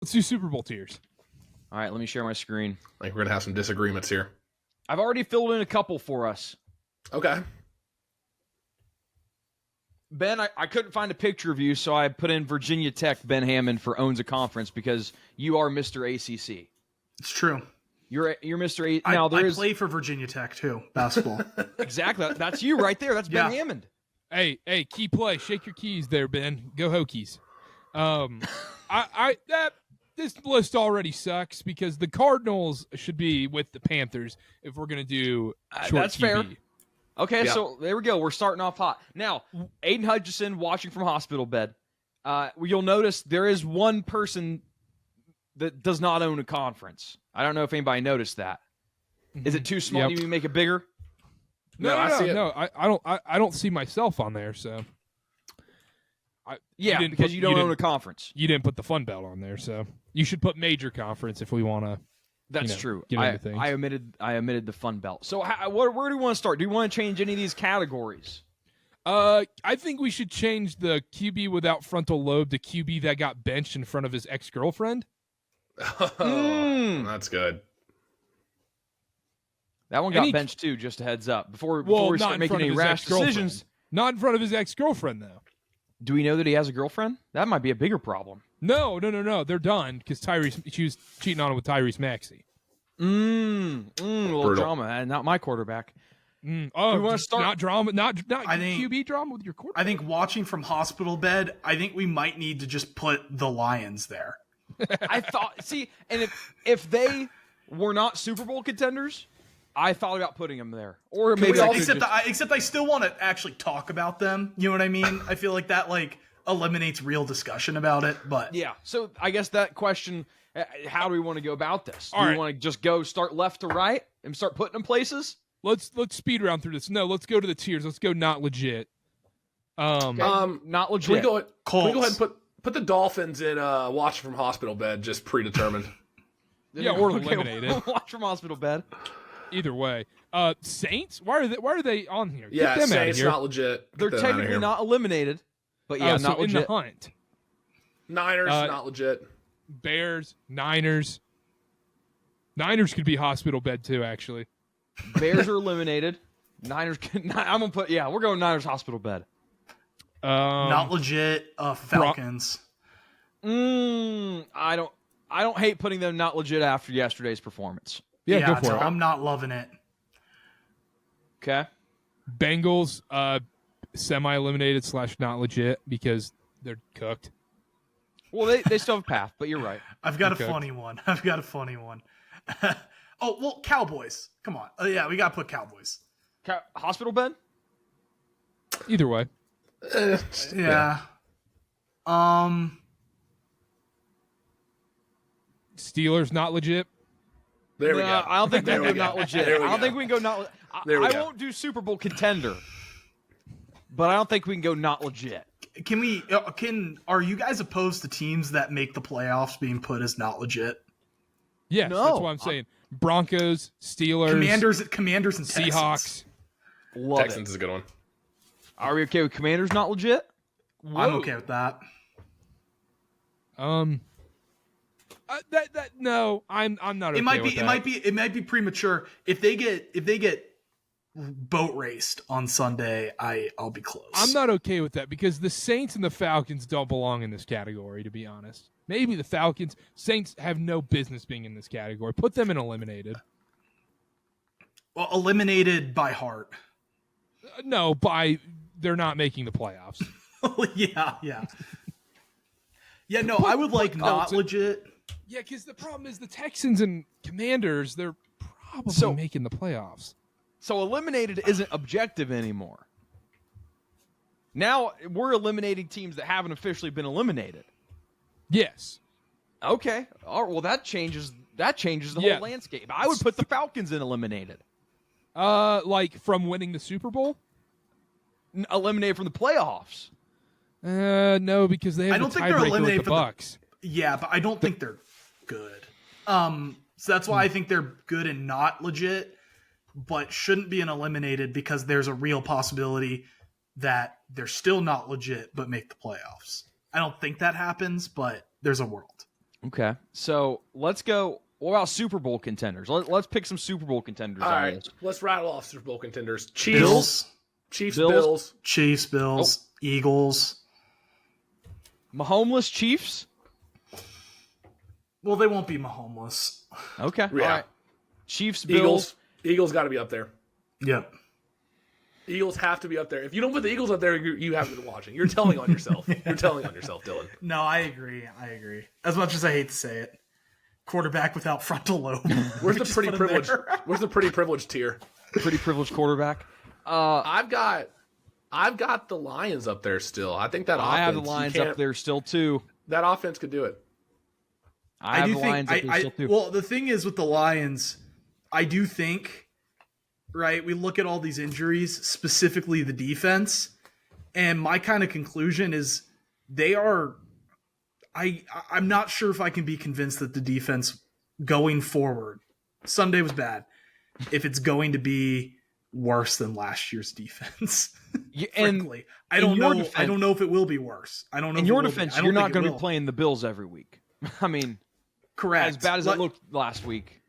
Let's do Super Bowl tiers. All right, let me share my screen. I think we're gonna have some disagreements here. I've already filled in a couple for us. Okay. Ben, I couldn't find a picture of you, so I put in Virginia Tech Ben Hammond for owns a conference because you are Mr. ACC. It's true. You're Mr. A. I Now there is play for Virginia Tech too, basketball. exactly that's you right there. That's Yeah. Ben Hammond. Hey, key play. Shake your keys there, Ben. Go Hokies. This list already sucks because the Cardinals should be with the Panthers if we're gonna do short That's QB. fair. Okay, Yeah. so there we go. We're starting off hot. Now, Aiden Hutchinson watching from hospital bed. You'll notice there is one person that does not own a conference. I don't know if anybody noticed that. Is it too small? Yep. You make it bigger? No, I see it. no. I don't see myself on there. So Yeah, didn't because put- you don't you own a didn't- conference. you didn't put the Fun Belt on there. So you should put major conference if we want to. That's true. get into things. I omitted the Fun Belt. So where do we want to start? Do you want to change any of these categories? I think we should change the QB without frontal lobe to QB that got benched in front of his ex-girlfriend. That's good. That one got Any- benched too. Just a heads up before Well, we not start in making front of any his rash ex-girlfriend. decisions. Not in front of his ex-girlfriend, though. Do we know that he has a girlfriend? That might be a bigger problem. No. They're done because she was cheating on him with Tyrese Maxey. A little Brutal. drama. Not my quarterback. Oh, We wanna start- not drama, not I think- QB drama with your quarterback. I think watching from hospital bed, I think we might need to just put the Lions there. I thought. See, and if they were not Super Bowl contenders, I thought about putting them there, or maybe I could Except I still want to actually talk about them. You know what I mean? I feel like that eliminates real discussion about it. But yeah. So I guess that question: how do we want to go about this? Do All we right. want to just go start left to right and start putting them places? Let's speed round through this. No, let's go to the tiers. Let's go not legit. Not Can we legit. go? Can we go ahead and Colts. put the Dolphins in watching from hospital bed, just predetermined. Yeah, or eliminated. Watch from hospital bed. Either way, Saints. Why are they on here? Yeah, Get them out of Saints here. not legit. Get They're them outta technically here. not eliminated, but yeah, So not in legit. the hunt. Niners not legit. Bears, Niners. Niners could be hospital bed too, actually. Bears are eliminated. Niners. I'm gonna put. Yeah, we're going Niners hospital bed. not legit. Falcons. I don't hate putting them not legit after yesterday's performance. Yeah, go for so it. I'm not loving it. Okay. Bengals, semi-eliminated / not legit because they're cooked. Well, they still have a path, but you're right. I've got Okay. a funny one. Oh, well, Cowboys. Come on. Yeah, we got to put Cowboys. Hospital bed? Either way. Yeah. Steelers, not legit. There we No, go. I don't think we There can we go not go. legit. There I we don't go. think we can go not. There we I go. won't do Super Bowl contender, but I don't think we can go not legit. Can we? Are you guys opposed to teams that make the playoffs being put as not legit? Yes, No. that's what I'm saying. Broncos, Steelers, Commanders, and Texans. Seahawks. Love Texans it. is a good one. Are we okay with Commanders not legit? I'm okay with that. No, I'm not. Okay It might with be. that. It might be premature. If they get boat raced on Sunday, I'll be close. I'm not okay with that because the Saints and the Falcons don't belong in this category. To be honest, maybe the Falcons, Saints have no business being in this category. Put them in eliminated. Well, eliminated by heart. No, they're not making the playoffs. Yeah. Yeah, no, I would like not Colts in- legit. Yeah, because the problem is the Texans and Commanders, they're probably So- making the playoffs. So eliminated isn't objective anymore. Now we're eliminating teams that haven't officially been eliminated. Yes. Okay. All right, well, that changes the Yeah. whole landscape. I would put the Falcons in eliminated. Like from winning the Super Bowl? Eliminated from the playoffs. No, because they have I don't a think they're tiebreaker with eliminated the for the- Bucks. Yeah, but I don't think they're good. So that's why I think they're good and not legit, but shouldn't be an eliminated because there's a real possibility that they're still not legit but make the playoffs. I don't think that happens, but there's a world. Okay, so let's go. What about Super Bowl contenders? Let's pick some Super Bowl contenders. All on right, this. let's rattle off Super Bowl contenders. Chiefs, Bills, Chiefs, Bills. Bills. Chiefs, Bills, Eagles. Mahomeless Chiefs. Well, they won't be Mahomeless. Okay, Yeah. all right. Chiefs, Bills. Eagles got to be up there. Yep. Eagles have to be up there. If you don't put the Eagles up there, you haven't been watching. You're telling on yourself. You're telling on yourself, Dylan. No, I agree. As much as I hate to say it, quarterback without frontal lobe. Where's the Just pretty put him privilege? there. Where's the pretty privileged tier? Pretty privileged quarterback. I've got the Lions up there still. I think that offense. I have the Lions up there still too. That offense could do it. I have the Lions up there still too. Well, the thing is with the Lions, I do think, right, we look at all these injuries, specifically the defense, and my kind of conclusion is they are I'm not sure if I can be convinced that the defense going forward, Sunday was bad, if it's going to be worse than last year's defense. Frankly, I don't know. I don't know if it will be worse. I don't know. In if your it will be. defense, I don't you're not think it going to be will. playing the Bills every week. I mean, Correct. as bad as it looked last week.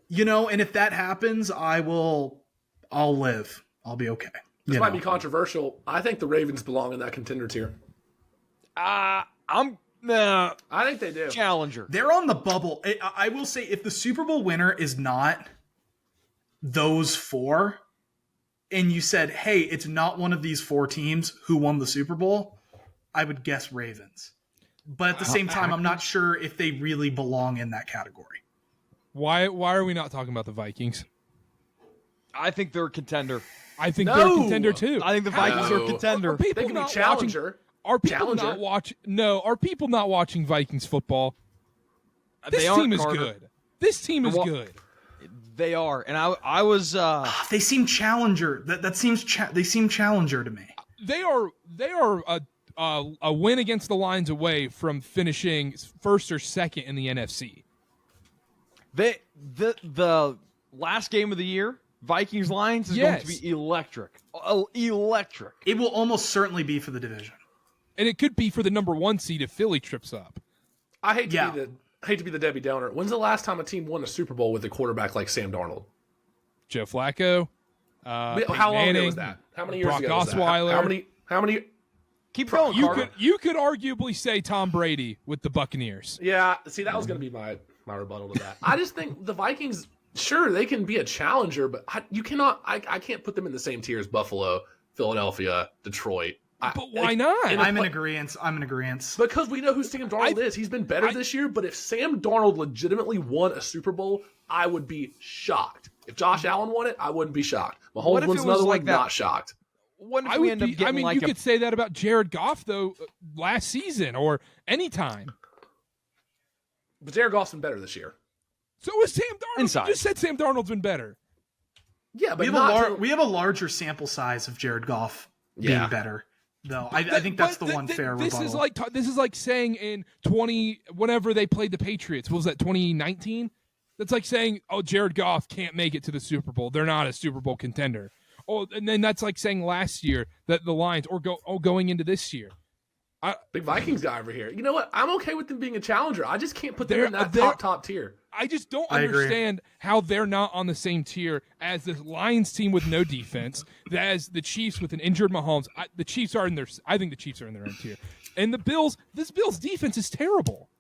You know, and if that happens, I'll live. I'll be okay. This You might know. be controversial. I think the Ravens belong in that contender tier. I'm I think they do. challenger. They're on the bubble. I will say, if the Super Bowl winner is not those four, and you said, hey, it's not one of these four teams who won the Super Bowl, I would guess Ravens. But at the same time, I'm not sure if they really belong in that category. Why are we not talking about the Vikings? I think they're a contender. I think No! they're a contender too. I think the Vikings are a No. contender. Are people They can be not challenger. Are people Challenger. not watch? No, are people not watching Vikings football? This They aren't, team is Karter. good. This team is Well- good. They are, and I was. They seem challenger. That seems they seem challenger to me. They are a win against the Lions away from finishing first or second in the NFC. The last game of the year, Vikings Lions is going to be electric. Electric. It will almost certainly be for the division. And it could be for the number 1 seed if Philly trips up. I hate to Yeah. be the Debbie Downer. When's the last time a team won a Super Bowl with a quarterback like Sam Darnold? Joe Flacco. Peyton How long ago Manning, was that? How many years Brock ago was that? Osweiler. How many? Keep going, You Karter. could arguably say Tom Brady with the Buccaneers. Yeah. See, that was going to be my rebuttal to that. I just think the Vikings. Sure, they can be a challenger, but you cannot. I can't put them in the same tier as Buffalo, Philadelphia, Detroit. But why not? I'm in agreement. Because we know who Sam Darnold is. He's been better this year, but if Sam Darnold legitimately won a Super Bowl, I would be shocked. If Josh Allen won it, I wouldn't be shocked. What Mahomes if wins it was another like one, that? not shocked. What if I we would end up be. getting I mean, like you could say that about Jared Goff though, last season or anytime. But Jared Goff's been better this year. So is Sam Darnold. Inside. You just said Sam Darnold's been better. Yeah, but we have a larger sample size of Jared Goff being Yeah. better, though. I think that's But the one fair this rebuttal. This is like saying in 20 whenever they played the Patriots. What was that? 2019. That's like saying, oh, Jared Goff can't make it to the Super Bowl. They're not a Super Bowl contender. Oh, and then that's like saying last year that the Lions going into this year. Big Vikings guy over here. You know what? I'm okay with them being a challenger. I just can't put them in that They're- top tier. I just don't I agree. understand how they're not on the same tier as the Lions team with no defense, as the Chiefs with an injured Mahomes. I think the Chiefs are in their own tier. And the Bills, this Bills defense is terrible.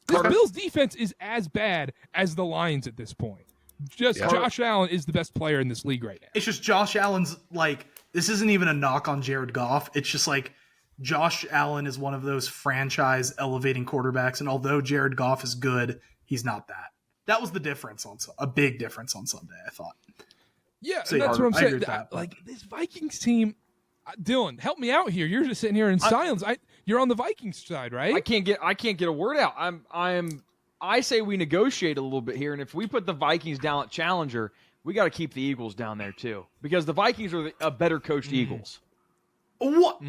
This Karter? Bills defense is as bad as the Lions at this point. Just Yeah. Josh Allen is the best player in this league right now. It's just Josh Allen's this isn't even a knock on Jared Goff. It's just like Josh Allen is one of those franchise elevating quarterbacks, and although Jared Goff is good, he's not that. That was the difference a big difference on Sunday, I thought. Yeah, So and that's yeah, what I'm I agree saying. with that. Like this Vikings team, Dylan, help me out here. You're just sitting here in silence. You're on the Vikings side, right? I can't get a word out. I say we negotiate a little bit here, and if we put the Vikings down at challenger, we got to keep the Eagles down there too, because the Vikings are a better coached Eagles. What?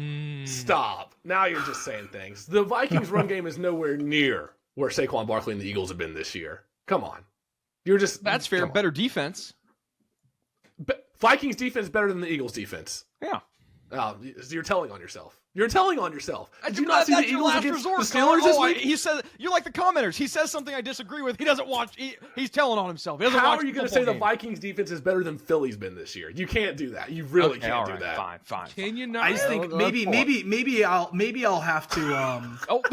Stop. Now you're just saying things. The Vikings' run game is nowhere near where Saquon Barkley and the Eagles have been this year. Come on. You're just. That's fair. come on. Better defense. Vikings defense better than the Eagles defense. Yeah. Oh, you're telling on yourself. You're telling on yourself. Did you not That's see the your Eagles last against resort, the Steelers Connor. this Oh, week? he says you're like the commenters. He says something I disagree with. He doesn't watch. He's telling on himself. He doesn't How watch are you going to football say the games. Vikings defense is better than Philly's been this year? You can't do that. You really Okay, can't all do right, that. Fine. Can you not? I just think maybe I'll have to Oh,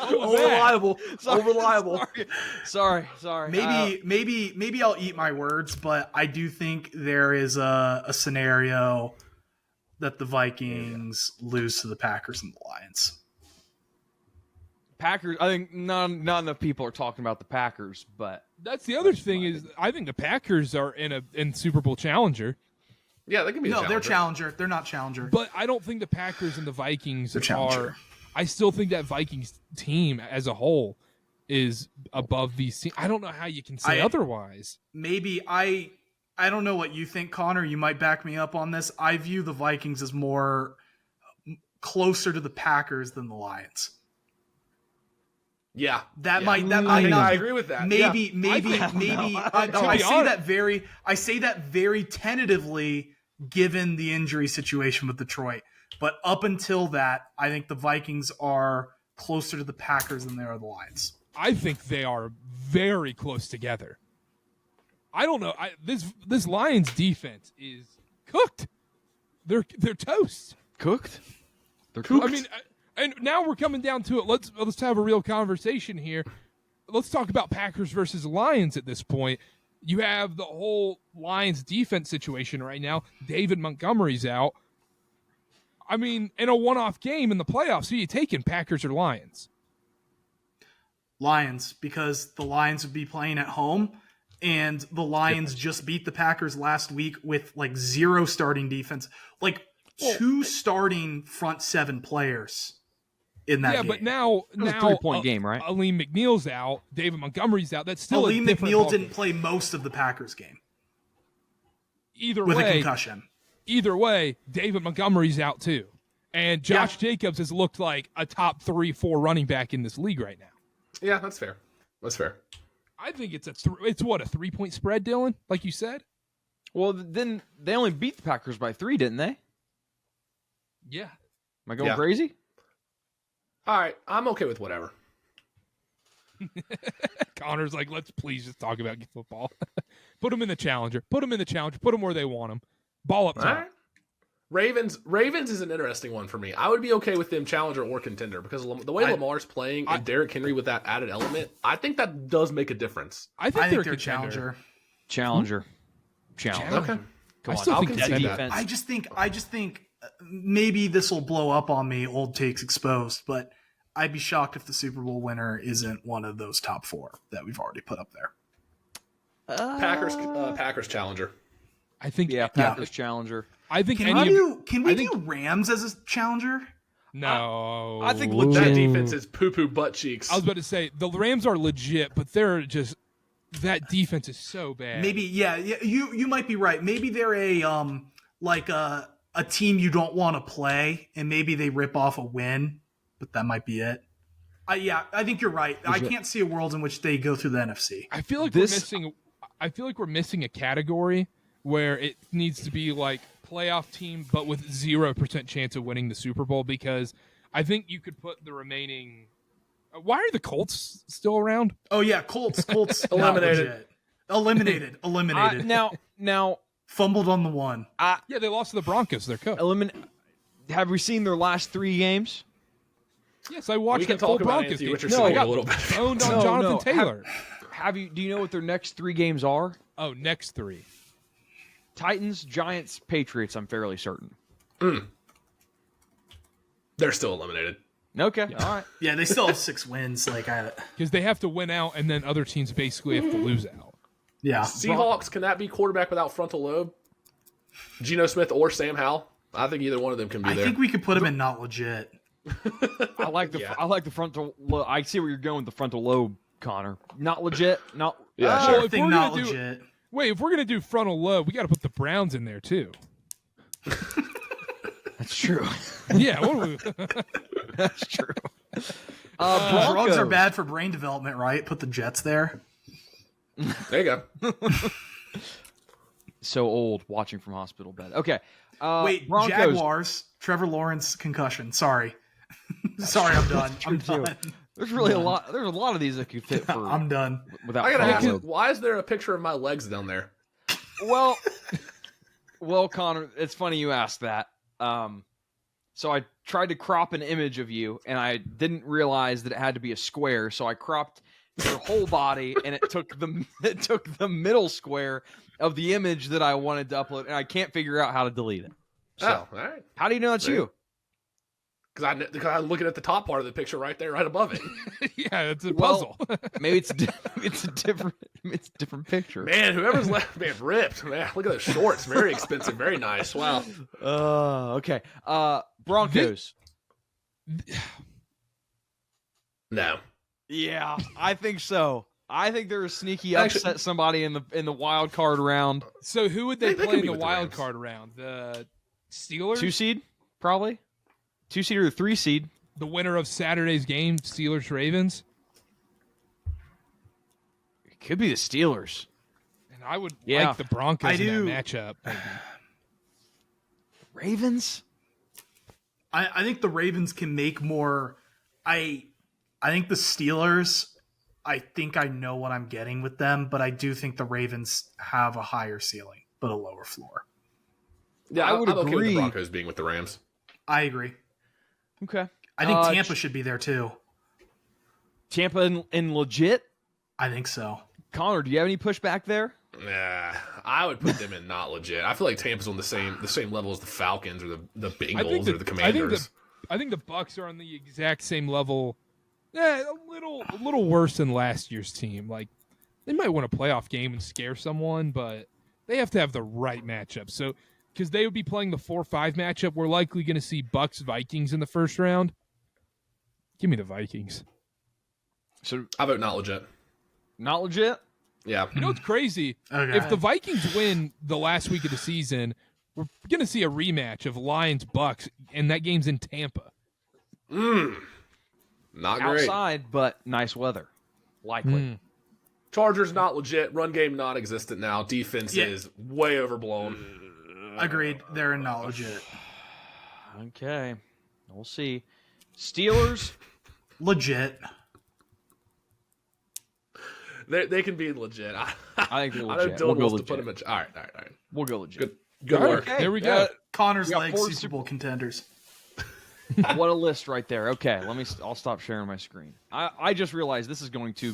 Unreliable. Unreliable. Sorry. maybe I'll eat my words, but I do think there is a scenario that the Vikings lose to the Packers and the Lions. Packers. I think not enough people are talking about the Packers, but That's the other thing is I think the Packers are in Super Bowl challenger, Yeah, they can be a No, they're challenger. challenger. They're not challenger. but I don't think the Packers and the Vikings They're challenger. are. I still think that Vikings team as a whole is above these teams. I don't know how you can say otherwise. Maybe I don't know what you think, Connor. You might back me up on this. I view the Vikings as more closer to the Packers than the Lions. Yeah. That Yeah. might I not agree with that. Maybe Yeah. I say that very tentatively given the injury situation with Detroit. But up until that, I think the Vikings are closer to the Packers than they are the Lions. I think they are very close together. I don't know. This Lions defense is cooked. They're toast. cooked. They're cooked. I mean, and now we're coming down to it. Let's have a real conversation here. Let's talk about Packers versus Lions at this point. You have the whole Lions defense situation right now. David Montgomery's out. I mean, in a one-off game in the playoffs, who are you taking, Packers or Lions? Lions, because the Lions would be playing at home, and the Lions just beat the Packers last week with like zero starting defense, like two starting front seven players in that game. But now was a 3-point game, right? Aleem McNeil's out. David Montgomery's out. That's still Aleem a different McNeil ballgame. didn't play most of the Packers game Either with a way, concussion. either way, David Montgomery's out too. And Josh Jacobs has looked like a top 3-4 running back in this league right now. Yeah, that's fair. That's fair. I think it's a 3-point spread, Dylan, like you said? Well, then they only beat the Packers by 3, didn't they? Yeah. Am I going Yeah. crazy? All right, I'm okay with whatever. Connor's like, let's please just talk about football. Put him in the challenger. Put him where they want him. Ball up All top. right. Ravens is an interesting one for me. I would be okay with them challenger or contender because the way Lamar's playing and Derrick Henry with that added element, I think that does make a difference. I think they're a they're contender. Challenger. Okay. Come I on, still I'll think concede contender. defense. I just think maybe this will blow up on me, old takes exposed, but I'd be shocked if the Super Bowl winner isn't one of those top 4 that we've already put up there. Packers challenger. I think Packers challenger. I think Can we do Rams as a challenger? No. I think That legit. defense is poo-poo butt cheeks. I was about to say the Rams are legit, but they're just that defense is so bad. Maybe you might be right. Maybe they're a team you don't want to play, and maybe they rip off a win, but that might be it. I think you're right. I can't see a world in which they go through the NFC. I feel like we're missing a category where it needs to be like playoff team, but with 0% chance of winning the Super Bowl, because I think you could put the remaining. Why are the Colts still around? Oh yeah, Colts Eliminated. Eliminated. Now, Fumbled on the one. Yeah, they lost to the Broncos. Their coach. have we seen their last 3 games? Yes, I watched We can that full talk about Broncos Anthony game. Richardson No, I a got little bit. owned on No, Jonathan no. Taylor. Do you know what their next 3 games are? Oh, next 3. Titans, Giants, Patriots, I'm fairly certain. They're still eliminated. Okay, all right. Yeah, they still have 6 wins. Because they have to win out, and then other teams basically have to lose out. Yeah. Seahawks, can that be quarterback without frontal lobe? Geno Smith or Sam Howell? I think either one of them can be I there. think we could put them in not legit. I like the frontal lobe. I see where you're going with the frontal lobe, Connor. Not legit. Not Yeah, sure. sure. if Thing we're not gonna do- legit. Wait, if we're going to do frontal lobe, we got to put the Browns in there, too. That's true. Yeah. What do we, That's true. Drugs are bad for brain development, right? Put the Jets there. There you go. So old watching from hospital bed. Okay. Wait, Broncos. Jaguars. Trevor Lawrence concussion. Sorry. Sorry, I'm done. I'm True, done. There's really a lot. There's a lot of these that could fit for. I'm done. Without. I gotta ask, Carlo. why is there a picture of my legs down there? Well, Connor, it's funny you asked that. So I tried to crop an image of you, and I didn't realize that it had to be a square. So I cropped your whole body, and it took the middle square of the image that I wanted to upload, and I can't figure out how to delete it. So, Oh, all right. how do you know it's you? Because I'm looking at the top part of the picture right there, right above it. Yeah, it's a Well, puzzle. Maybe it's a different picture. Man, whoever's left, man, ripped. Man, look at those shorts. Very expensive. Very nice. Wow. Okay. Broncos. No. Yeah, I think so. I think they're a sneaky Actually- upset somebody in the wild card round. So who would they They play could in be the with the wild Rams. card round? The Steelers? 2 seed, probably. 2 seed or 3 seed. The winner of Saturday's game, Steelers-Ravens? It could be the Steelers. And I would Yeah. like the Broncos I in do. that matchup. maybe. Ravens? I think the Ravens can make more. I think the Steelers, I think I know what I'm getting with them, but I do think the Ravens have a higher ceiling, but a lower floor. Yeah, I would I'm okay with agree. the Broncos being with the Rams. I agree. Okay. I think Tampa should be there too. Tampa and legit? I think so. Connor, do you have any pushback there? Nah, I would put them in not legit. I feel like Tampa's on the same level as the Falcons or the Bengals or the Commanders. I think the Bucks are on the exact same level. A little worse than last year's team. Like they might win a playoff game and scare someone, but they have to have the right matchup. So because they would be playing the 4-5 matchup, we're likely going to see Bucks Vikings in the first round. Give me the Vikings. So I vote not legit. not legit? Yeah. You know what's crazy? Okay. If the Vikings win the last week of the season, we're going to see a rematch of Lions-Bucks, and that game's in Tampa. Not great. Outside, but nice weather. Likely. Chargers not legit. Run game non-existent now. Defense Yeah. is way overblown. Agreed. They're not legit. Okay. We'll see. Steelers? Legit. They can be legit. I think they're I know legit. Dylan We'll go wants to put legit. them in. All right. We'll go legit. Good All right, work. there we go. Connor's We got legs, 4 Super Bowl contenders. What a list right there. Okay, I'll stop sharing my screen. I just realized this is going to